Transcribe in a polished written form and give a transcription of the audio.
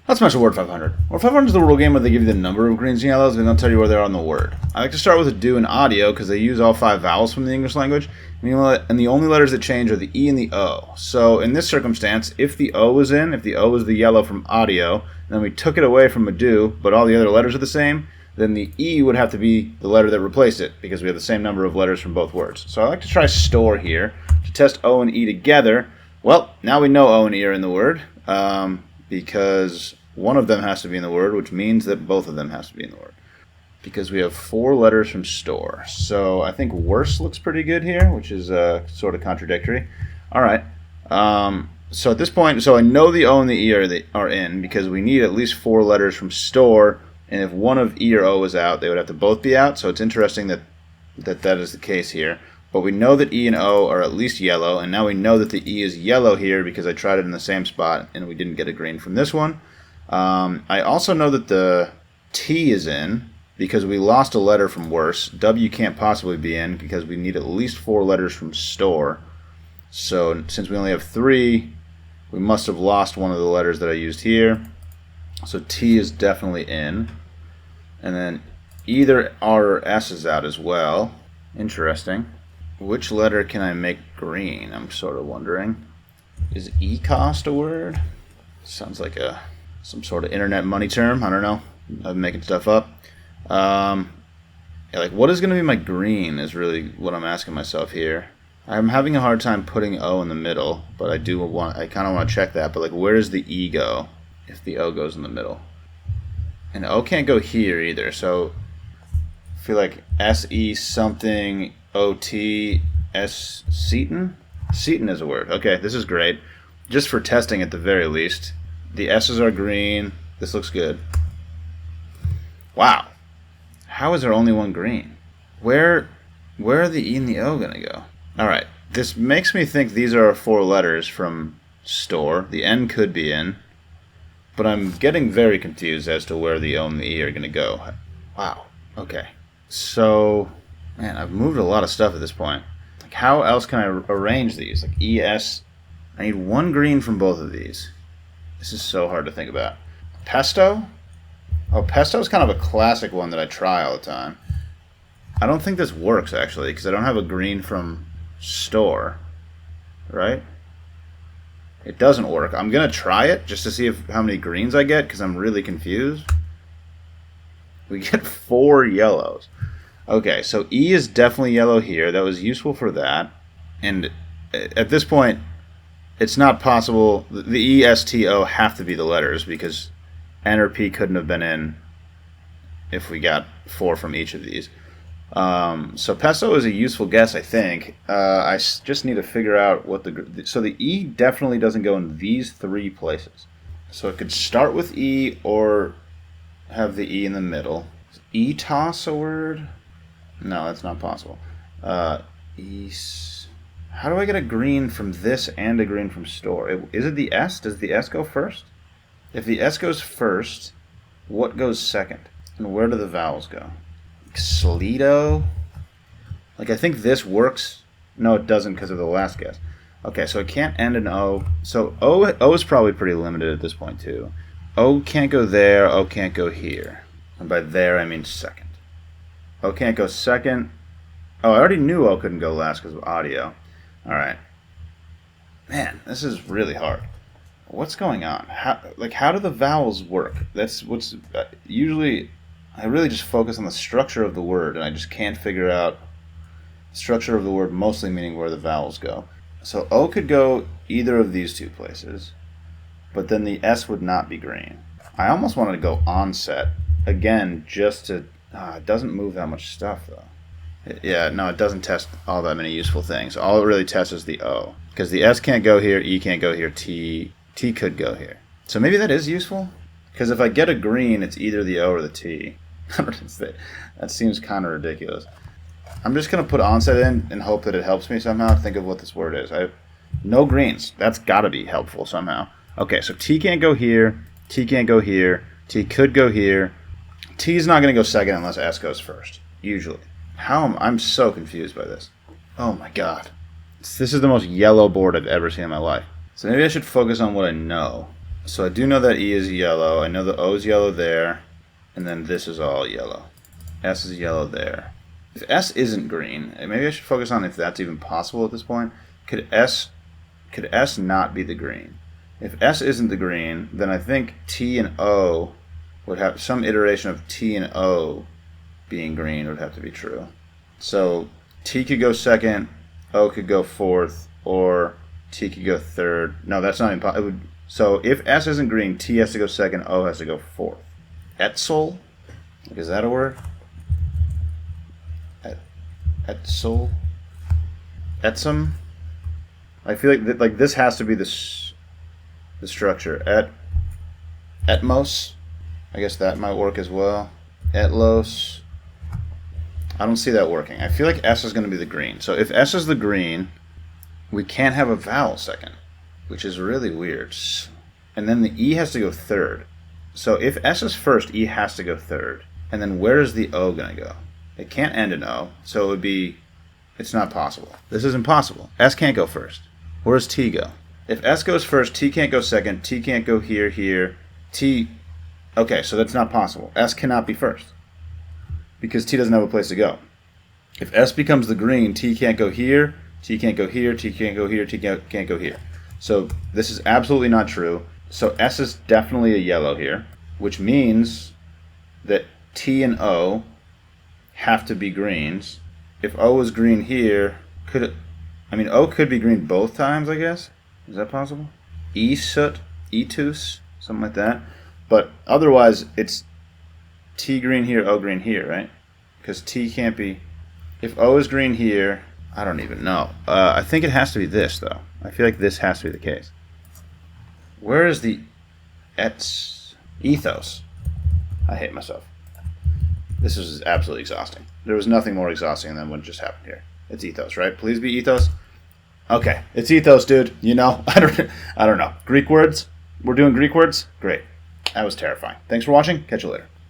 Let's mention Word 500. Word 500 is the rule game where they give you the number of greens and yellows and they'll tell you where they are on the word. I like to start with a do and audio because they use all 5 vowels from the English language, and the only letters that change are the E and the O. So in this circumstance, if the O was in, if the O was the yellow from audio, and then we took it away from a do, but all the other letters are the same, then the E would have to be the letter that replaced it because we have the same number of letters from both words. So I like to try store here to test O and E together. Well, now we know O and E are in the word because one of them has to be in the word, which means that both of them has to be in the word. Because we have 4 letters from store. So I think worse looks pretty good here, which is sort of contradictory. All right. So at this point, so I know the O and the E are in because we need at least 4 letters from store. And if one of E or O is out, they would have to both be out. So it's interesting that is the case here. But we know that E and O are at least yellow. And now we know that the E is yellow here because I tried it in the same spot and we didn't get a green from this one. I also know that the T is in because we lost a letter from worse. W can't possibly be in because we need at least 4 letters from store. So since we only have 3, we must have lost one of the letters that I used here. So T is definitely in. And then either R or S is out as well. Interesting. Which letter can I make green? I'm sort of wondering. Is E-cost a word? Sounds like some sort of internet money term. I don't know. I'm making stuff up. Yeah, like what is going to be my green is really what I'm asking myself here. I'm having a hard time putting O in the middle, but I kind of want to check that. But like, where does the E go if the O goes in the middle? And O can't go here either. So I feel like S-E something O-T S Seaton? Seaton is a word. Okay, this is great. Just for testing at the very least. The S's are green. This looks good. Wow. How is there only one green? Where are the E and the O going to go? All right. This makes me think these are 4 letters from store. The N could be in. But I'm getting very confused as to where the O and the E are going to go. Wow. Okay. So, man, I've moved a lot of stuff at this point. Like, how else can I arrange these? Like E, S. I need 1 green from both of these. This is so hard to think about. Pesto? Oh, pesto is kind of a classic one that I try all the time. I don't think this works, actually, because I don't have a green from store. Right? It doesn't work. I'm going to try it just to see how many greens I get, because I'm really confused. We get 4 yellows. Okay, so E is definitely yellow here. That was useful for that. And at this point, it's not possible. The E, S, T, O have to be the letters because N or P couldn't have been in if we got 4 from each of these. So pesto is a useful guess, I think. I just need to figure out what so the E definitely doesn't go in these 3 places. So it could start with E or have the E in the middle. Is E-toss a word? No, that's not possible. How do I get a green from this and a green from store? Is it the S? Does the S go first? If the S goes first, what goes second? And where do the vowels go? Sleeto? Like, I think this works. No, it doesn't because of the last guess. Okay, so it can't end in O. So O is probably pretty limited at this point, too. O can't go there. O can't go here. And by there, I mean second. O can't go second. Oh, I already knew O couldn't go last because of audio. All right. Man, this is really hard. What's going on? How do the vowels work? That's what's usually. I really just focus on the structure of the word, and I just can't figure out the structure of the word, mostly meaning where the vowels go. So O could go either of these 2 places, but then the S would not be green. I almost wanted to go onset again, just to. It doesn't move that much stuff though. Yeah, no, it doesn't test all that many useful things. All it really tests is the O. Because the S can't go here, E can't go here, T could go here. So maybe that is useful? Because if I get a green, it's either the O or the T. That seems kind of ridiculous. I'm just going to put onset in and hope that it helps me somehow think of what this word is. No greens. That's got to be helpful somehow. Okay, so T can't go here, T can't go here, T could go here. T is not going to go second unless S goes first, usually. I'm so confused by this. Oh my god. This is the most yellow board I've ever seen in my life. So maybe I should focus on what I know. So I do know that E is yellow. I know the O is yellow there. And then this is all yellow. S is yellow there. If S isn't green, maybe I should focus on if that's even possible at this point. Could S not be the green? If S isn't the green, then I think T and O would have some iteration of T and O being green would have to be true. So T could go second, O could go fourth, or T could go third. No, that's not impossible. So if S isn't green, T has to go second, O has to go fourth. Etzel? Is that a word? Etzel? Etsum? I feel like this has to be the structure. Etmos? I guess that might work as well. Etlos? I don't see that working. I feel like S is going to be the green. So if S is the green, we can't have a vowel second, which is really weird. And then the E has to go third. So if S is first, E has to go third. And then where is the O going to go? It can't end in O, so it would be, it's not possible. This is impossible. S can't go first. Where does T go? If S goes first, T can't go second, T can't go here, here. T, okay, so that's not possible. S cannot be first because T doesn't have a place to go. If S becomes the green, T can't go here, T can't go here, T can't go here, T can't go here. So this is absolutely not true. So S is definitely a yellow here, which means that T and O have to be greens. If O is green here, O could be green both times, I guess. Is that possible? E-soot, etus, something like that. But otherwise, it's T green here, O green here, right? Because T can't be... If O is green here, I don't even know. I think it has to be this, though. I feel like this has to be the case. Where is the ethos? I hate myself. This is absolutely exhausting. There was nothing more exhausting than what just happened here. It's ethos, right? Please be ethos. Okay, it's ethos, dude. You know, I don't know. Greek words? We're doing Greek words? Great. That was terrifying. Thanks for watching. Catch you later.